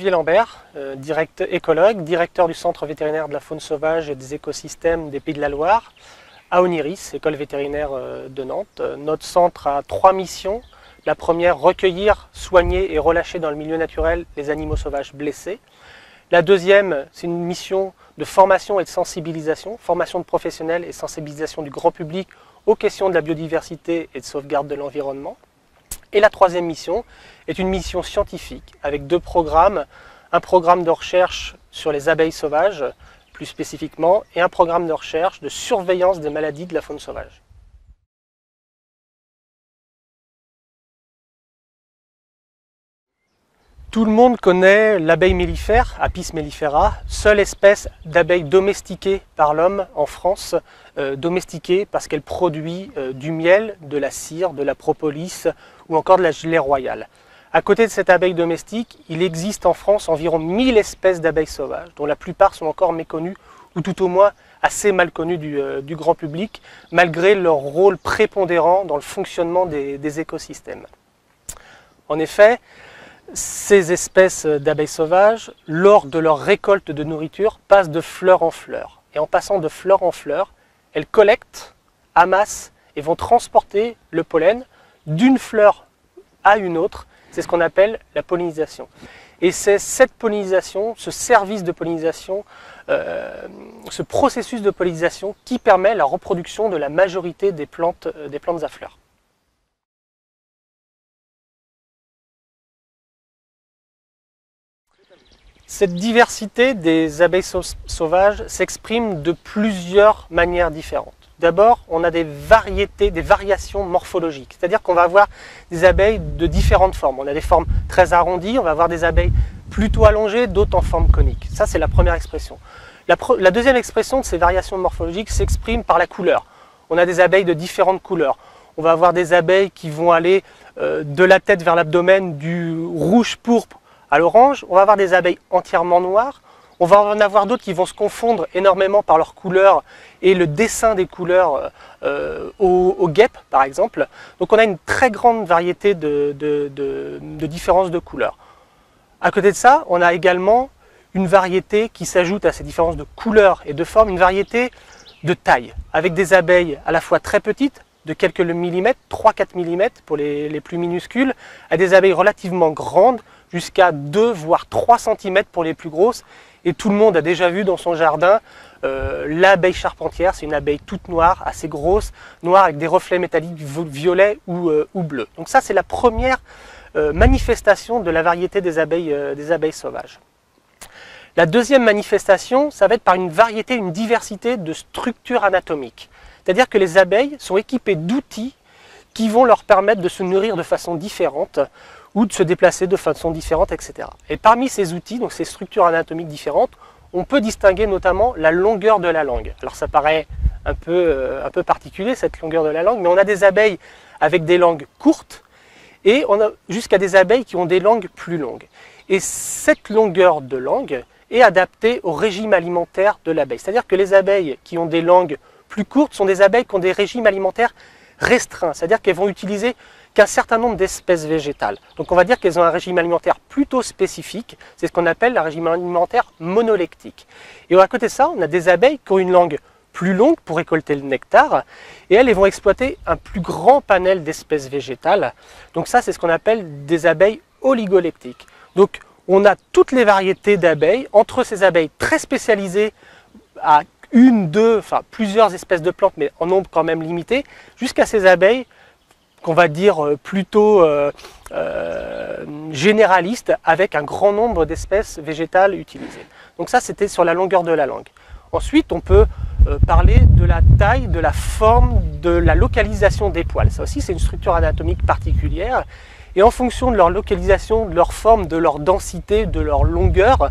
Olivier Lambert, écologue, directeur du Centre vétérinaire de la faune sauvage et des écosystèmes des Pays de la Loire, à Oniris, école vétérinaire de Nantes. Notre centre a 3 missions. La première, recueillir, soigner et relâcher dans le milieu naturel les animaux sauvages blessés. La deuxième, c'est une mission de formation et de sensibilisation, formation de professionnels et sensibilisation du grand public aux questions de la biodiversité et de sauvegarde de l'environnement. Et la troisième mission est une mission scientifique avec 2 programmes, un programme de recherche sur les abeilles sauvages, plus spécifiquement, et un programme de recherche de surveillance des maladies de la faune sauvage. Tout le monde connaît l'abeille mellifère, Apis mellifera, seule espèce d'abeille domestiquée par l'homme en France, domestiquée parce qu'elle produit du miel, de la cire, de la propolis ou encore de la gelée royale. À côté de cette abeille domestique, il existe en France environ 1000 espèces d'abeilles sauvages, dont la plupart sont encore méconnues ou tout au moins assez mal connues du grand public, malgré leur rôle prépondérant dans le fonctionnement des écosystèmes. En effet, ces espèces d'abeilles sauvages, lors de leur récolte de nourriture, passent de fleur en fleur. Et en passant de fleur en fleur, elles collectent, amassent et vont transporter le pollen d'une fleur à une autre. C'est ce qu'on appelle la pollinisation. Et c'est cette pollinisation, ce service de pollinisation, ce processus de pollinisation qui permet la reproduction de la majorité des plantes à fleurs. Cette diversité des abeilles sauvages s'exprime de plusieurs manières différentes. D'abord, on a des variations morphologiques, c'est-à-dire qu'on va avoir des abeilles de différentes formes. On a des formes très arrondies, on va avoir des abeilles plutôt allongées, d'autres en forme conique. Ça, c'est la première expression. La deuxième expression de ces variations morphologiques s'exprime par la couleur. On a des abeilles de différentes couleurs. On va avoir des abeilles qui vont aller de la tête vers l'abdomen, du rouge pourpre à l'orange. On va avoir des abeilles entièrement noires. On va en avoir d'autres qui vont se confondre énormément par leur couleur et le dessin des couleurs aux guêpes, par exemple. Donc on a une très grande variété de différences de couleurs. À côté de ça, on a également une variété qui s'ajoute à ces différences de couleurs et de formes, une variété de taille, avec des abeilles à la fois très petites, de quelques millimètres, 3-4 mm pour les plus minuscules, à des abeilles relativement grandes, jusqu'à 2 voire 3 cm pour les plus grosses. Et tout le monde a déjà vu dans son jardin l'abeille charpentière, c'est une abeille toute noire, assez grosse, noire avec des reflets métalliques violets ou bleus. Donc ça, c'est la première manifestation de la variété des abeilles sauvages. La deuxième manifestation, ça va être par une diversité de structures anatomiques. C'est-à-dire que les abeilles sont équipées d'outils qui vont leur permettre de se nourrir de façon différente ou de se déplacer de façon différente, etc. Et parmi ces outils, donc ces structures anatomiques différentes, on peut distinguer notamment la longueur de la langue. Alors ça paraît un peu particulier, cette longueur de la langue, mais on a des abeilles avec des langues courtes et on a jusqu'à des abeilles qui ont des langues plus longues. Et cette longueur de langue est adaptée au régime alimentaire de l'abeille. C'est-à-dire que les abeilles qui ont des langues plus courtes sont des abeilles qui ont des régimes alimentaires restreints, c'est-à-dire qu'elles vont utiliser qu'un certain nombre d'espèces végétales. Donc on va dire qu'elles ont un régime alimentaire plutôt spécifique, c'est ce qu'on appelle un régime alimentaire monolectique. Et à côté de ça, on a des abeilles qui ont une langue plus longue pour récolter le nectar, et elles vont exploiter un plus grand panel d'espèces végétales. Donc ça, c'est ce qu'on appelle des abeilles oligolectiques. Donc on a toutes les variétés d'abeilles, entre ces abeilles très spécialisées à une, deux, enfin plusieurs espèces de plantes, mais en nombre quand même limité, jusqu'à ces abeilles qu'on va dire plutôt généralistes, avec un grand nombre d'espèces végétales utilisées. Donc ça, c'était sur la longueur de la langue. Ensuite, on peut parler de la taille, de la forme, de la localisation des poils. Ça aussi, c'est une structure anatomique particulière. Et en fonction de leur localisation, de leur forme, de leur densité, de leur longueur,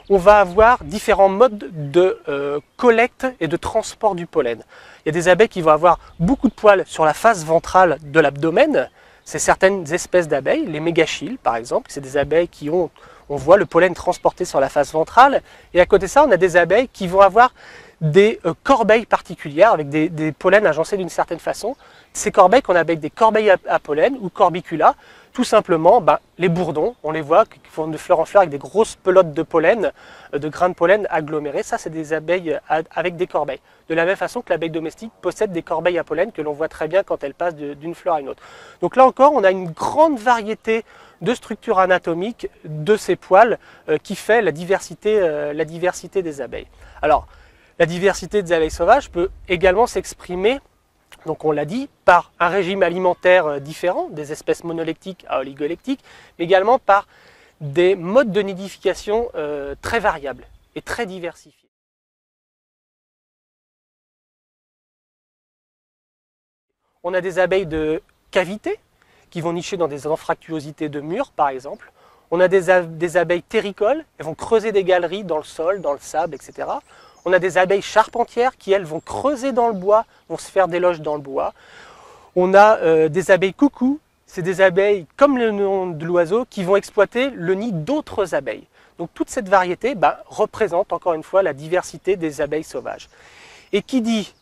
on va avoir différents modes de collecte et de transport du pollen. Il y a des abeilles qui vont avoir beaucoup de poils sur la face ventrale de l'abdomen. C'est certaines espèces d'abeilles, les mégachilles par exemple, c'est des abeilles qui ont, on voit le pollen transporté sur la face ventrale. Et à côté de ça, on a des abeilles qui vont avoir des corbeilles particulières avec des pollens agencés d'une certaine façon. Ces corbeilles qu'on appelle des corbeilles à pollen ou corbicula, tout simplement, les bourdons, on les voit qui font de fleur en fleur avec des grosses pelotes de pollen, de grains de pollen agglomérés. Ça, c'est des abeilles avec des corbeilles. De la même façon que l'abeille domestique possède des corbeilles à pollen que l'on voit très bien quand elle passe d'une fleur à une autre. Donc là encore, on a une grande variété de structures anatomiques de ces poils qui fait la diversité des abeilles. Alors, la diversité des abeilles sauvages peut également s'exprimer, donc on l'a dit, par un régime alimentaire différent, des espèces monolectiques à oligolectiques, mais également par des modes de nidification très variables et très diversifiés. On a des abeilles de cavité qui vont nicher dans des anfractuosités de murs, par exemple. On a des abeilles terricoles, elles vont creuser des galeries dans le sol, dans le sable, etc. On a des abeilles charpentières qui, elles, vont creuser dans le bois, vont se faire des loges dans le bois. On a des abeilles coucou, c'est des abeilles, comme le nom de l'oiseau, qui vont exploiter le nid d'autres abeilles. Donc toute cette variété représente encore une fois la diversité des abeilles sauvages. Et qui dit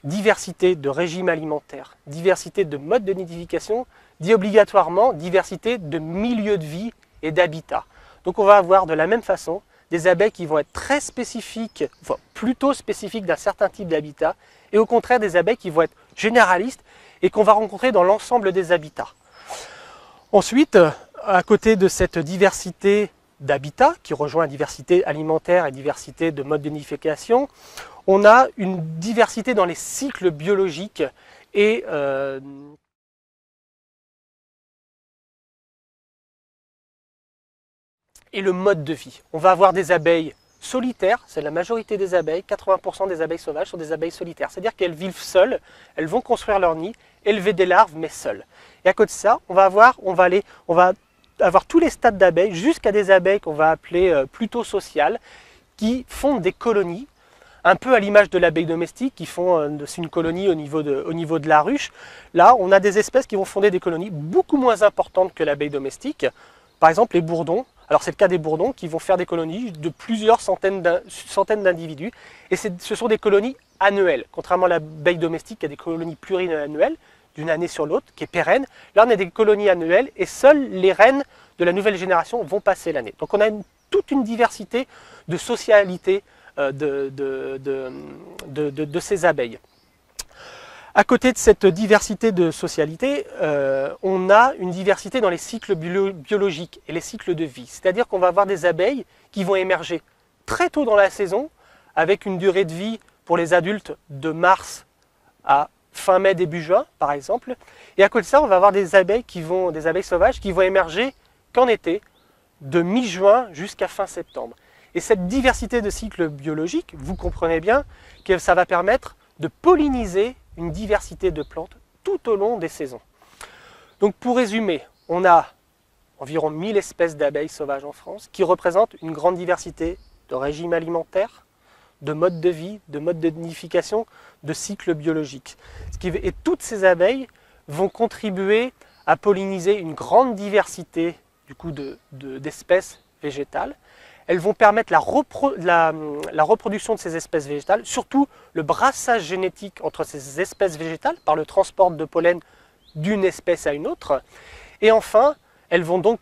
diversité de régime alimentaire, diversité de modes de nidification, dit obligatoirement diversité de milieux de vie et d'habitat. Donc on va avoir de la même façon des abeilles qui vont être très spécifiques, enfin plutôt spécifiques d'un certain type d'habitat, et au contraire des abeilles qui vont être généralistes et qu'on va rencontrer dans l'ensemble des habitats. Ensuite, à côté de cette diversité d'habitat, qui rejoint la diversité alimentaire et diversité de modes de nidification, on a une diversité dans les cycles biologiques et le mode de vie. On va avoir des abeilles solitaires, c'est la majorité des abeilles, 80% des abeilles sauvages sont des abeilles solitaires, c'est-à-dire qu'elles vivent seules, elles vont construire leur nid, élever des larves, mais seules. Et à côté de ça, on va avoir tous les stades d'abeilles, jusqu'à des abeilles qu'on va appeler plutôt sociales, qui fondent des colonies, un peu à l'image de l'abeille domestique, qui font une colonie au niveau de la ruche. Là, on a des espèces qui vont fonder des colonies beaucoup moins importantes que l'abeille domestique. Par exemple, les bourdons. Alors c'est le cas des bourdons qui vont faire des colonies de plusieurs centaines d'individus. Et ce sont des colonies annuelles. Contrairement à l'abeille domestique qui a des colonies pluriannuelles, d'une année sur l'autre, qui est pérenne. Là, on a des colonies annuelles et seules les reines de la nouvelle génération vont passer l'année. Donc on a toute une diversité de socialité de ces abeilles. À côté de cette diversité de socialité, on a une diversité dans les cycles biologiques et les cycles de vie. C'est-à-dire qu'on va avoir des abeilles qui vont émerger très tôt dans la saison, avec une durée de vie pour les adultes de mars à fin mai, début juin, par exemple. Et à côté de ça, on va avoir des abeilles sauvages qui vont émerger qu'en été, de mi-juin jusqu'à fin septembre. Et cette diversité de cycles biologiques, vous comprenez bien que ça va permettre de polliniser une diversité de plantes tout au long des saisons. Donc pour résumer, on a environ 1000 espèces d'abeilles sauvages en France qui représentent une grande diversité de régimes alimentaires, de modes de vie, de modes de nidification, de cycles biologiques. Et toutes ces abeilles vont contribuer à polliniser une grande diversité d'espèces végétales. Elles vont permettre la reproduction de ces espèces végétales, surtout le brassage génétique entre ces espèces végétales par le transport de pollen d'une espèce à une autre. Et enfin, elles vont donc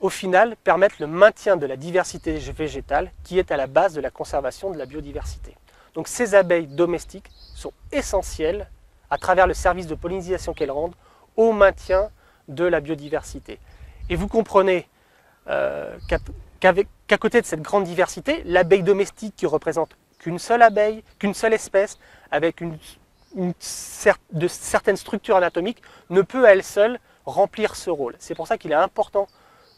au final permettre le maintien de la diversité végétale qui est à la base de la conservation de la biodiversité. Donc ces abeilles domestiques sont essentielles à travers le service de pollinisation qu'elles rendent au maintien de la biodiversité. Et vous comprenez qu'à côté de cette grande diversité, l'abeille domestique qui représente qu'une seule abeille, qu'une seule espèce, avec certaines structures anatomiques, ne peut à elle seule remplir ce rôle. C'est pour ça qu'il est important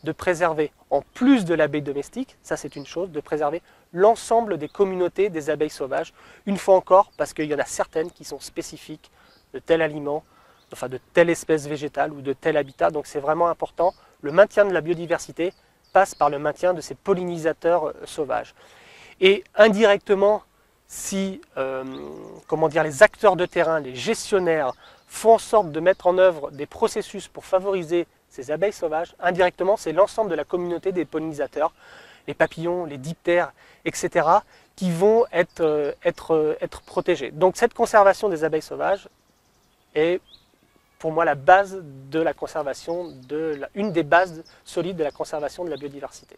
de préserver, en plus de l'abeille domestique, ça c'est une chose, de préserver l'ensemble des communautés des abeilles sauvages, une fois encore, parce qu'il y en a certaines qui sont spécifiques de tel aliment, enfin de telle espèce végétale ou de tel habitat, donc c'est vraiment important. Le maintien de la biodiversité passe par le maintien de ces pollinisateurs sauvages. Et indirectement, si les acteurs de terrain, les gestionnaires, font en sorte de mettre en œuvre des processus pour favoriser ces abeilles sauvages, indirectement, c'est l'ensemble de la communauté des pollinisateurs, les papillons, les diptères, etc., qui vont être protégés. Donc cette conservation des abeilles sauvages est pour moi la base de la conservation, une des bases solides de la conservation de la biodiversité.